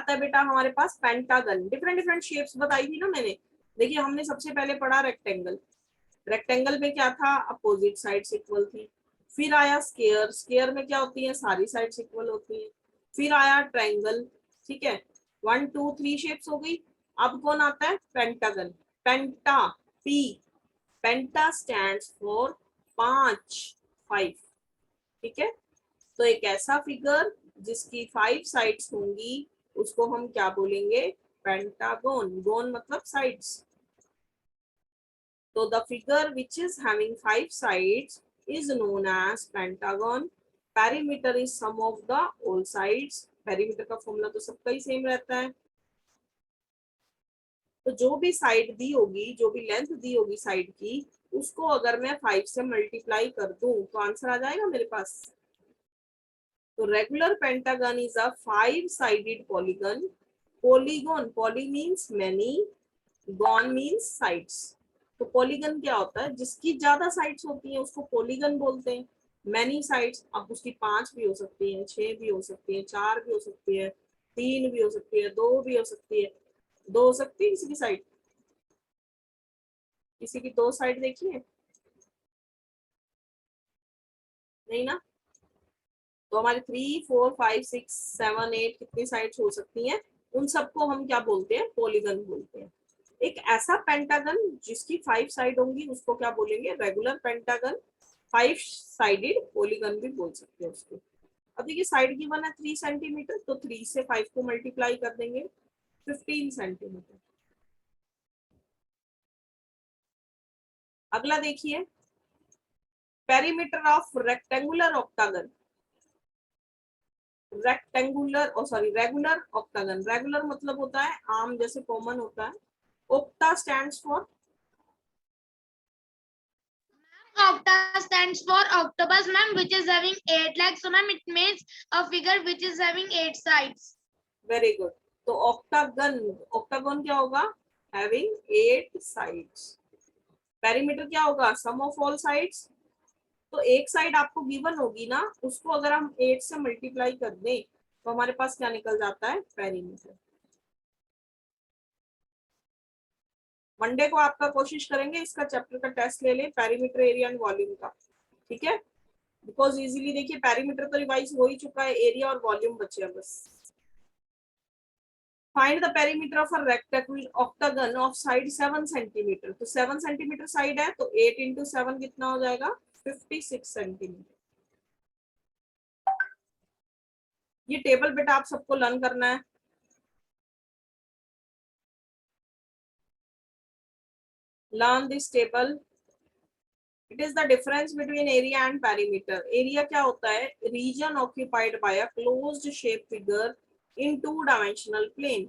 आता है बेटा हमारे पास पेंटागन। डिफरेंट डिफरेंट शेप्स बताई थी ना मैंने। देखिए हमने सबसे पहले पढ़ा रेक्टेंगल। रेक्टेंगल में क्या था, अपोजिट साइड्स इक्वल थी। फिर आया स्क्वायर, स्क्वायर में क्या होती है, सारी साइड्स इक्वल होती है। फिर आया ट्रायंगल, ठीक है, 1 2 3 शेप्स हो गई। अब कौन आता है, pentagon. Penta, P, penta stands for 5 5, ठीक है। तो एक ऐसा फिगर जिसकी 5 साइड्स होंगी उसको हम क्या बोलेंगे, पेंटागन। गोन मतलब sides. So the figure which is having 5 sides is known as pentagon. Perimeter is sum of the all sides. Perimeter का फॉर्मूला तो सबका ही सेम रहता है। तो जो भी साइड दी होगी, जो भी लेंथ दी होगी साइड की, उसको अगर मैं 5 से मल्टीप्लाई कर दूं तो आंसर आ जाएगा मेरे पास। तो regular pentagon is a 5 sided polygon. Polygon, poly means many, gone means sides. तो पॉलीगन क्या होता है, जिसकी ज्यादा साइड्स होती हैं उसको पॉलीगन बोलते हैं। मैनी साइड्स, अब उसकी 5 भी हो सकती है, 6 भी हो सकती है, 4 भी हो सकती है, 3 भी हो सकती है, 2 भी हो सकती है। 2 हो सकती है किसी की साइड, किसी की 2 साइड देखिए, नहीं ना। तो हमारी 3 4 5 6 7 8 कितनी साइड्स हो सकती हैं, उन सबको हम क्या बोलते हैं, पॉलीगन बोलते हैं। एक ऐसा पेंटागन जिसकी 5 साइड होंगी उसको क्या बोलेंगे, रेगुलर पेंटागन। 5 साइडेड पॉलीगन भी बोल सकते हैं उसको। अब देखिए साइड गिवन है 3 सेंटीमीटर, तो 3 से 5 को मल्टीप्लाई कर देंगे, 15 सेंटीमीटर। अगला देखिए, perimeter of rectangular octagon. Rectangular sorry regular octagon. Regular मतलब होता है आम जैसे कॉमन होता है। Octa stands for, Octa stands for octopus, ma'am, which is having 8 legs. So, ma'am, it means a figure which is having 8 sides. Very good. तो octagon, octagon क्या होगा, हैविंग 8 साइड्स। पेरीमीटर क्या होगा, सम ऑफ ऑल साइड्स। तो एक side आपको given होगी ना, उसको अगर हम 8 से मल्टीप्लाई कर दें तो हमारे पास क्या निकल जाता है, पेरीमीटर। मंडे को आपका कोशिश करेंगे इसका चैप्टर का टेस्ट ले लें, पेरीमीटर एरिया एंड वॉल्यूम का, ठीक है। बिकॉज इजीली देखिए पेरीमीटर तो रिवाइज हो ही चुका है, एरिया और वॉल्यूम बचे बस। Find the perimeter of a rectangular octagon of side 7 centimetre. तो 7 सेंटीमीटर साइड है तो 8 इंटू 7 कितना हो जाएगा, 56 सेंटीमीटर। ये टेबल बेटा आप सबको लर्न करना है। Learn this table. It is the difference between area and perimeter. Area क्या होता है, region occupied by a closed shape figure in 2 dimensional plane.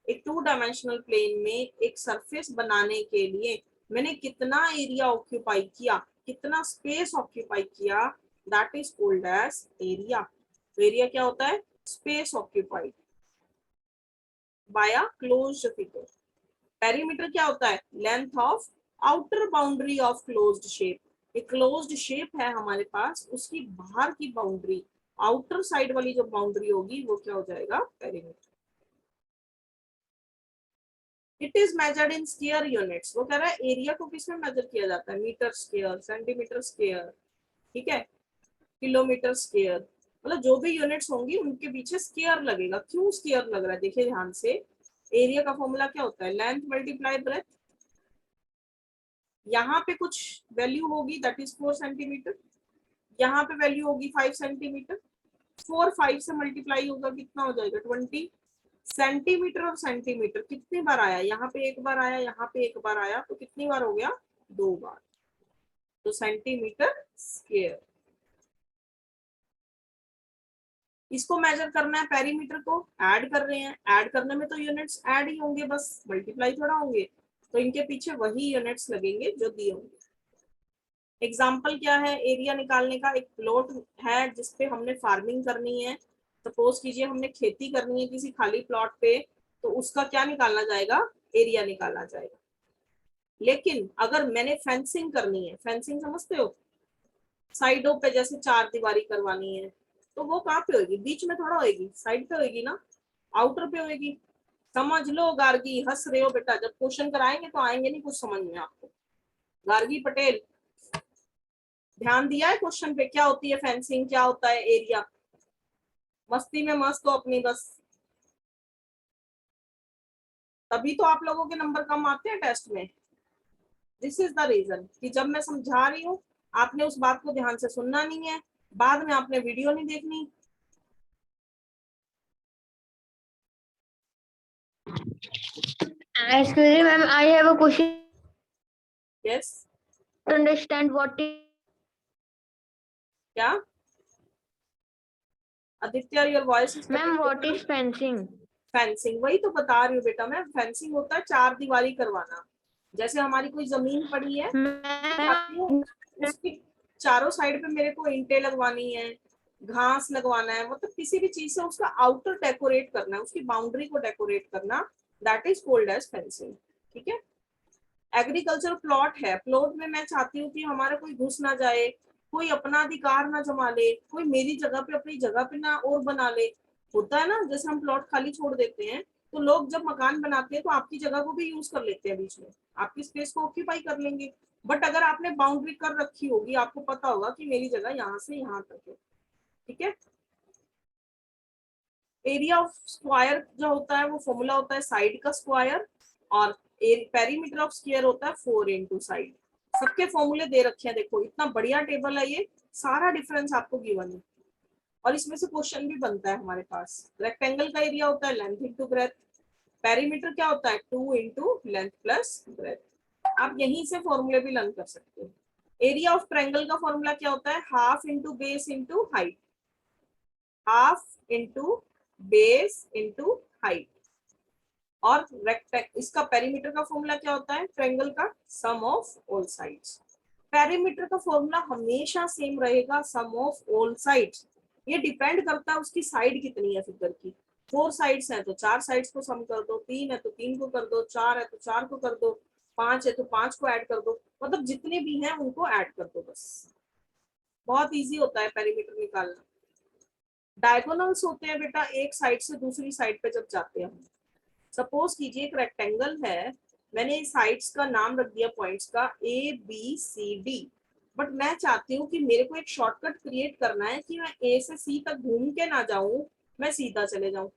एक 2 डायमेंशनल प्लेन में एक सरफेस बनाने के लिए मैंने कितना एरिया ऑक्यूपाई किया, कितना स्पेस ऑक्यूपाई किया, that is called as area. तो एरिया क्या होता है, space occupied by a closed figure. Perimeter क्या होता है, length of outer boundary of closed shape. एक क्लोज्ड शेप है हमारे पास, उसकी बाहर की बाउंड्री, आउटर साइड वाली जो बाउंड्री होगी वो क्या हो जाएगा, perimeter. It is measured in square units. वो कह रहा है एरिया को किसमें मेजर किया जाता है, मीटर स्क्वायर, सेंटीमीटर स्क्वायर, ठीक है, किलोमीटर स्क्वायर। मतलब जो भी यूनिट्स होंगी उनके पीछे स्क्वायर लगेगा। क्यों स्क्वायर लग रहा है, देखिए ध्यान से। एरिया का फॉर्मूला क्या होता है, लेंथ मल्टीप्लाई ब्रेथ। यहाँ पे कुछ वैल्यू होगी दैट इज 4 सेंटीमीटर, यहाँ पे वैल्यू होगी 5 सेंटीमीटर। 4 5 से मल्टीप्लाई होगा कितना हो जाएगा, 20 सेंटीमीटर। और सेंटीमीटर कितनी बार आया, यहाँ पे एक बार आया, यहाँ पे एक बार आया, तो कितनी बार हो गया, 2 बार। तो सेंटीमीटर स्क्वायर। इसको मेजर करना है, पेरीमीटर को ऐड कर रहे हैं। ऐड करने में तो यूनिट्स ऐड ही होंगे, बस मल्टीप्लाई थोड़ा होंगे। तो इनके पीछे वही यूनिट्स लगेंगे जो दिए होंगे। एग्जाम्पल क्या है एरिया निकालने का, एक प्लॉट है जिसपे हमने फार्मिंग करनी है। सपोज कीजिए हमने खेती करनी है किसी खाली प्लॉट पे, तो उसका क्या निकालना जाएगा, एरिया निकालना जाएगा। लेकिन अगर मैंने फेंसिंग करनी है, फेंसिंग समझते हो, साइडों पे जैसे 4 दीवारी करवानी है, तो वो कहाँ पे होगी, बीच में थोड़ा होगी, साइड पे होगी ना। आउटर पे होगी। समझ लो गार्गी, हंस रहे हो बेटा, जब क्वेश्चन कराएंगे तो आएंगे नहीं कुछ समझ में आपको। गार्गी पटेल, ध्यान दिया है क्वेश्चन पे? क्या होती है फेंसिंग, क्या होता है एरिया? मस्ती में मस्त हो अपनी बस, तभी तो आप लोगों के नंबर कम आते हैं टेस्ट में। दिस इज द रीजन कि जब मैं समझा रही हूँ आपने उस बात को ध्यान से सुनना नहीं है, बाद में आपने वीडियो नहीं देखनी। Excuse me, ma'am. I have a question yes, to understand what is. क्या Aditya, your voice is Ma'am, what cutting. is fencing? Fencing, वही तो बता रही हूँ बेटा मैं, फेंसिंग होता है चार दीवारी करवाना। जैसे हमारी कोई जमीन पड़ी है, चाहती हूँ Ma'am, उसकी चारों साइड पे मेरे को ईंटें लगवानी है, घास लगवाना है, मतलब किसी भी चीज से उसका आउटर डेकोरेट करना है, उसकी बाउंड्री को डेकोरेट करना, that is called as fencing. ठीक है। एग्रीकल्चर प्लॉट है, प्लॉट में मैं चाहती हूँ कि हमारा कोई घुस ना जाए, कोई अपना अधिकार ना जमा ले, कोई मेरी जगह पे अपनी जगह पे ना और बना ले। होता है ना, जैसे हम प्लॉट खाली छोड़ देते हैं तो लोग जब मकान बनाते हैं तो आपकी जगह को भी यूज कर लेते हैं, बीच में आपकी स्पेस को ऑक्यूपाई कर लेंगे। बट अगर आपने बाउंड्री कर रखी होगी, आपको पता होगा कि मेरी जगह यहाँ से यहाँ तक है। ठीक है। एरिया ऑफ स्क्वायर जो होता है वो फॉर्मूला होता है साइड का स्क्वायर, और पेरीमीटर ऑफ स्क्वायर होता है 4 इंटू साइड। सबके फॉर्मूले दे रखे हैं, देखो इतना बढ़िया टेबल है ये, सारा डिफरेंस आपको गिवन है, और इसमें से क्वेश्चन भी बनता है हमारे पास। रेक्टेंगल का एरिया होता है लेंथ इंटू ब्रेथ, पेरीमीटर क्या होता है 2 इंटू लेंथ प्लस ब्रेथ। आप यहीं से फॉर्मूले भी लर्न कर सकते हो। एरिया ऑफ ट्रायंगल का फॉर्मूला क्या होता है, half into base into height, half into base into height. और रेक्टेंगल, इसका पेरीमीटर का फॉर्मूला क्या होता है ट्रायंगल का, सम ऑफ ऑल साइड्स। पेरीमीटर का फॉर्मूला हमेशा सेम रहेगा, सम ऑफ ऑल साइड्स। ये डिपेंड करता है उसकी साइड कितनी है फिगर की। 4 साइड्स हैं तो 4 साइड्स को सम कर दो, 3 है तो 3 को कर दो, 4 है तो 4 को कर दो, 5 है तो 5 को ऐड कर दो, मतलब जितने भी हैं उनको ऐड कर दो बस। बहुत इजी होता है पेरीमीटर निकालना। डायगोनल्स होते हैं बेटा एक साइड से दूसरी साइड पे जब जाते हैं। सपोज कीजिए एक रेक्टेंगल है, मैंने साइड्स का नाम रख दिया पॉइंट्स का A B C D, but मैं चाहती हूँ कि मेरे को एक शॉर्टकट क्रिएट करना है कि मैं ए से सी तक घूम के ना जाऊं, मैं सीधा चले जाऊं।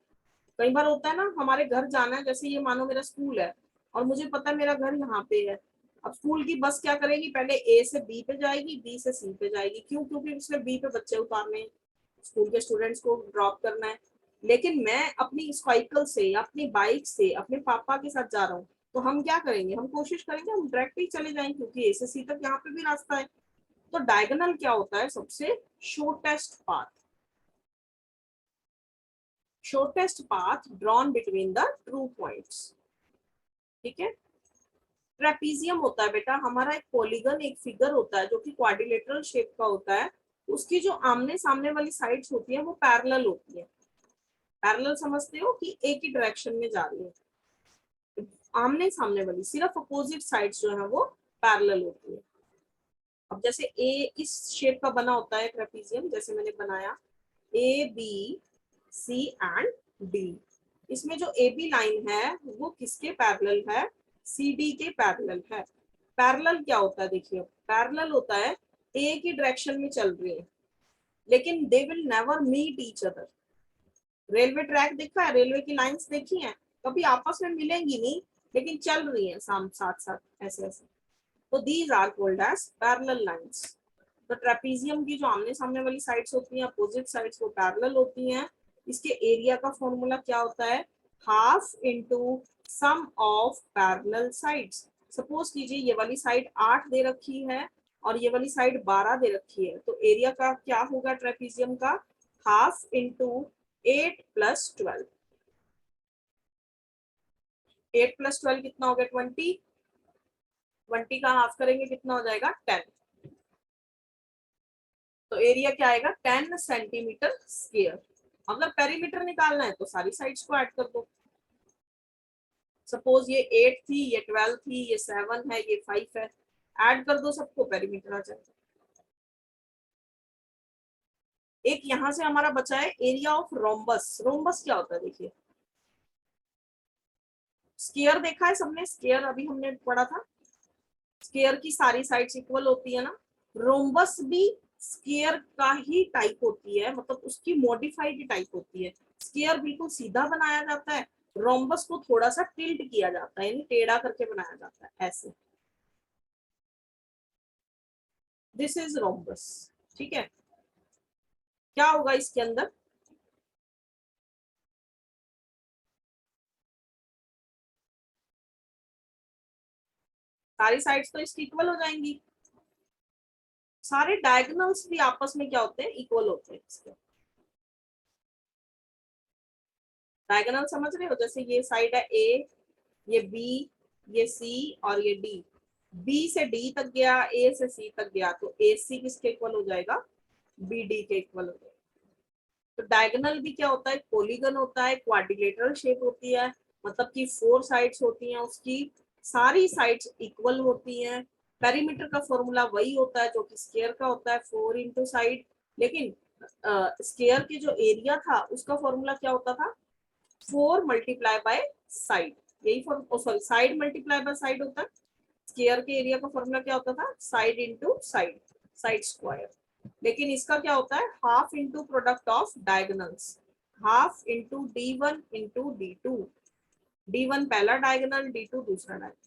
कई बार होता है ना, हमारे घर जाना है, जैसे ये मानो मेरा स्कूल है और मुझे पता है मेरा घर यहाँ पे है। अब स्कूल की बस क्या करेगी, पहले ए से बी पे जाएगी, बी से सी पे जाएगी, क्यों? क्योंकि उसने बी पे बच्चे उतारने हैं, स्कूल के स्टूडेंट्स को ड्रॉप करना है। लेकिन मैं अपनी साइकिल से या अपनी बाइक से अपने पापा के साथ जा रहा हूँ, तो हम क्या करेंगे, हम कोशिश करेंगे हम डायरेक्ट ही चले जाएं, क्योंकि ए से सी तक यहाँ पे भी रास्ता है। तो डायगोनल क्या होता है, सबसे shortest path, shortest path drawn between the true points. ठीक है। ट्रेपीजियम होता है बेटा हमारा एक पॉलीगन, एक फिगर होता है जो कि क्वाड्रिलेटरल शेप का होता है। उसकी जो आमने सामने वाली साइड्स होती है वो पैरेलल होती है। पैरेलल समझते हो कि एक ही डायरेक्शन में जा रही है, आमने सामने वाली सिर्फ अपोजिट साइड्स जो है वो पैरेलल होती है। अब जैसे ए इस शेप का बना होता है ट्रेपीजियम, जैसे मैंने बनाया A B C and D. इसमें जो ए बी लाइन है वो किसके पैरेलल है, सी डी के पैरेलल है। पैरेलल क्या होता है, देखिए पैरेलल होता है एक ही डायरेक्शन में चल रही है, लेकिन they will never meet each other. Railway track देखा है, रेलवे की लाइंस देखी हैं, कभी आपस में मिलेंगी नहीं, लेकिन चल रही हैं साथ साथ ऐसे ऐसे। तो these are called as parallel lines. तो ट्रेपीजियम की जो आमने सामने वाली साइड्स होती हैं, अपोजिट साइड्स, वो पैरेलल होती हैं। इसके एरिया का फॉर्मूला क्या होता है, half into sum of parallel sides. Suppose कीजिए ये वाली साइड 8 दे रखी है और ये वाली साइड 12 दे रखी है, तो एरिया का क्या होगा ट्रेपीजियम का, हाफ इंटू 8 प्लस 12। 8 प्लस 12 कितना हो गया 20, 20 का हाफ करेंगे कितना हो जाएगा 10। तो एरिया क्या आएगा 10 सेंटीमीटर स्क्वायर। अगर पेरीमीटर निकालना है तो सारी साइड्स को ऐड कर दो। सपोज ये 8 थी, ये 12 थी, ये 7 है, ये 5 है, ऐड कर दो सबको, पेरीमीटर आ जाएगा। एक यहां से हमारा बचा है एरिया ऑफ रोम्बस। रोम्बस क्या होता है देखिए, स्क्वायर देखा है सबने, स्क्वायर अभी हमने पढ़ा था, स्क्वायर की सारी साइड्स इक्वल होती है ना। रोम्बस भी स्क्वायर का ही टाइप होती है, मतलब उसकी मॉडिफाइड टाइप होती है। स्क्वायर बिल्कुल सीधा बनाया जाता है, रोम्बस को थोड़ा सा टिल्ट किया जाता है, यानी टेढ़ा करके बनाया जाता है ऐसे। This is rhombus. ठीक है, क्या होगा इसके अंदर? सारी साइड्स तो इसकी इक्वल हो जाएंगी, सारे डायगोनल्स भी आपस में क्या होते हैं, इक्वल होते हैं इसके। डायगोनल समझ रहे हो, जैसे ये साइड है ए, ये बी, ये सी और ये डी। बी से डी तक गया, ए से सी तक गया, तो ए सी किसके इक्वल हो जाएगा, बी डी के इक्वल हो जाएगा। तो डायगोनल भी क्या होता है, पॉलीगन होता है, क्वाड्रिलेटरल शेप होती है, मतलब कि 4 साइड्स होती हैं उसकी, सारी साइड्स इक्वल होती हैं। पेरीमीटर का फॉर्मूला वही होता है जो कि स्क्वायर का होता है, 4 इंटू साइड। लेकिन स्क्वायर की जो एरिया था उसका फॉर्मूला क्या होता था, 4 मल्टीप्लाई बाय साइड। यही sorry, side multiply by side होता है। स्क्वायर के एरिया का फॉर्मूला क्या होता था, side into side, side square. लेकिन इसका क्या होता है, half into product of diagonals, half into D1 into D2। D1 पहला डायगोनल, D2 दूसरा डायगोनल।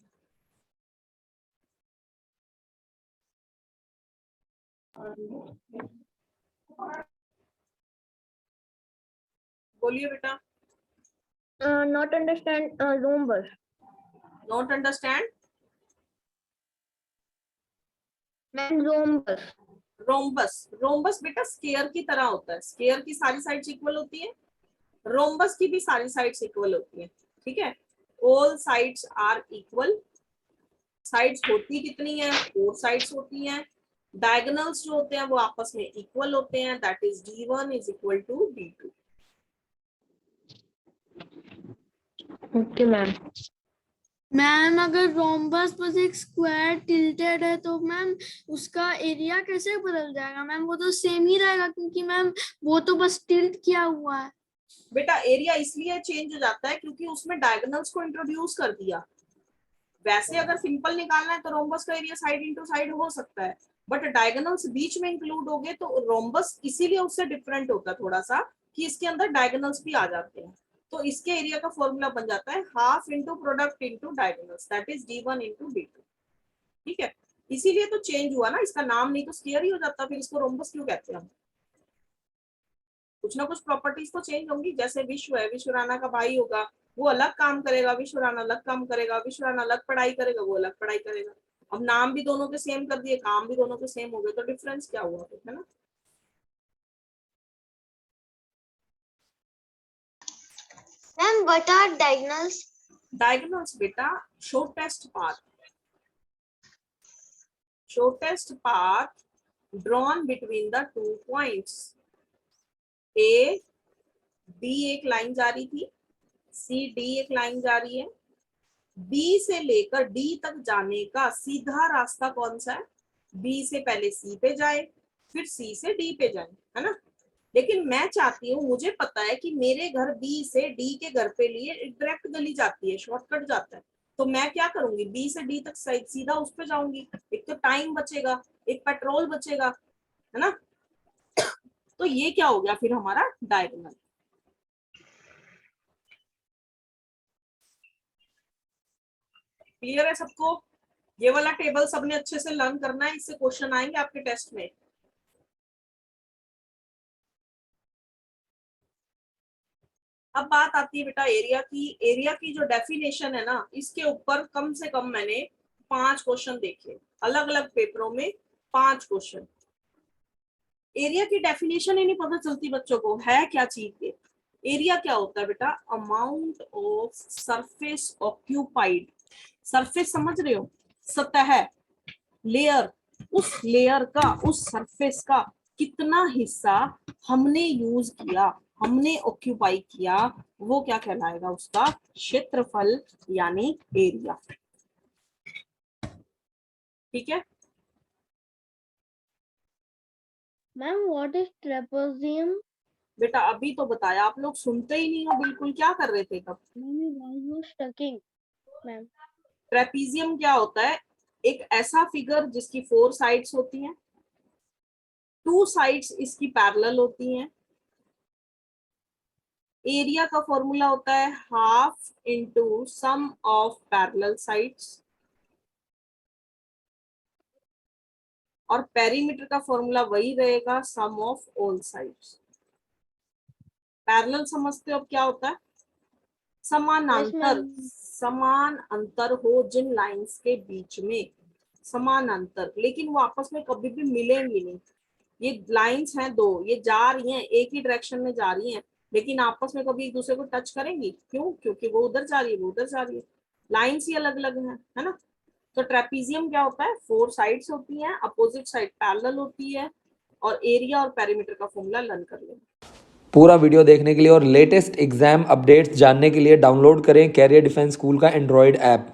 बोलिए बेटा। Not understand rhombus. Not understand ma'am rhombus. Rhombus. Rhombus बेटा स्क्वायर की तरह होता है, स्क्वायर की सारी साइड्स इक्वल होती है, रोम्बस की भी सारी साइड्स इक्वल होती है। ठीक है, all sides are equal. Sides होती कितनी है, 4 साइड्स होती हैं। डायगोनल्स जो होते हैं वो आपस में इक्वल होते हैं, that is D1 is equal to D2। Okay ma'am. Ma'am अगर रोम्बस बस एक स्क्वायर टिल्टेड है तो मैम उसका एरिया कैसे बदल जाएगा मैम, वो तो सेम ही रहेगा क्योंकि मैम वो तो बस टिल्ट किया हुआ है। बेटा एरिया इसलिए चेंज हो जाता है क्योंकि उसमें डायगोनल्स को इंट्रोड्यूस कर दिया। वैसे अगर सिंपल निकालना है तो रोम्बस का एरिया साइड इंटू साइड हो सकता है, बट डायगोनल्स बीच में इंक्लूड हो गए तो रोम्बस इसीलिए उससे डिफरेंट होता है थोड़ा सा, कि इसके अंदर डायगोनल्स भी आ जाते हैं। तो इसके एरिया का फॉर्मूला बन जाता है half into product into diagonals, that is D1 into D2। ठीक है, इसीलिए तो चेंज हुआ ना इसका नाम, नहीं तो स्क्वायर ही हो जाता, फिर इसको रोम्बस क्यों कहते हैं हम। कुछ ना कुछ प्रॉपर्टीज तो चेंज होंगी, जैसे विश्व है, विश्व राणा का भाई होगा, वो अलग काम करेगा, विश्व राणा अलग काम करेगा, विश्व राणा अलग पढ़ाई करेगा, वो अलग पढ़ाई करेगा। अब नाम भी दोनों के सेम कर दिए, काम भी दोनों के सेम हो गए, तो डिफरेंस क्या हुआ फिर, है ना। Ma'am what are diagonals? Diagonals बेटा shortest path, shortest path drawn between the 2 points. A B एक लाइन जा रही थी, सी डी एक लाइन जा रही है, बी से लेकर डी तक जाने का सीधा रास्ता कौन सा है, बी से पहले सी पे जाए, फिर सी से डी पे जाए, है ना। लेकिन मैं चाहती हूँ, मुझे पता है कि मेरे घर बी से डी के घर पे लिए एक डायरेक्ट गली जाती है, शॉर्टकट जाता है, तो मैं क्या करूंगी, बी से डी तक सीधा उस पे जाऊंगी, एक तो टाइम बचेगा, एक पेट्रोल बचेगा, है ना। तो ये क्या हो गया फिर हमारा डायगोनल। क्लियर है सबको, ये वाला टेबल सबने अच्छे से लर्न करना है, इससे क्वेश्चन आएंगे आपके टेस्ट में। अब बात आती है बेटा एरिया की। एरिया की जो डेफिनेशन है ना, इसके ऊपर कम से कम मैंने 5 क्वेश्चन देखे, अलग अलग पेपरों में 5 क्वेश्चन। एरिया की डेफिनेशन ही नहीं पता चलती बच्चों को, है क्या चीज ये। एरिया क्या होता है बेटा, amount of surface occupied. Surface समझ रहे हो, सतह, लेयर, उस लेयर का, उस सरफेस का कितना हिस्सा हमने यूज किया, हमने ऑक्यूपाई किया, वो क्या कहलाएगा, उसका क्षेत्रफल यानी एरिया। ठीक है मैम व्हाट इज ट्रेपेजियम? बेटा, अभी तो बताया, आप लोग सुनते ही नहीं हो बिल्कुल, क्या कर रहे थे तब। Ma'am was stucking. Ma'am. Trapezium क्या होता है? एक ऐसा फिगर जिसकी 4 साइड्स होती हैं, 2 साइड्स इसकी पैरेलल होती हैं। एरिया का फॉर्मूला होता है half into sum of parallel sides, और पेरीमीटर का फॉर्मूला वही रहेगा, sum of all sides. Parallel समझते हो अब क्या होता है? समानांतर, समान अंतर हो जिन लाइंस के बीच में, समान अंतर, लेकिन वो आपस में कभी भी मिलेंगी नहीं। ये लाइंस हैं दो, ये जा रही हैं एक ही डायरेक्शन में जा रही हैं, लेकिन आपस में कभी एक दूसरे को टच करेंगी? क्यों? क्योंकि वो उधर जा रही है, वो उधर जा रही है, लाइंस ही अलग अलग है ना। तो ट्रेपीजियम क्या होता है? 4 साइड्स होती हैं, अपोजिट साइड पैरेलल होती है, और एरिया और पेरीमीटर का फॉर्मूला लर्न कर लेंगे। पूरा वीडियो देखने के लिए और लेटेस्ट एग्जाम अपडेट्स जानने के लिए डाउनलोड करें कैरियर डिफेंस स्कूल का एंड्रॉयड ऐप।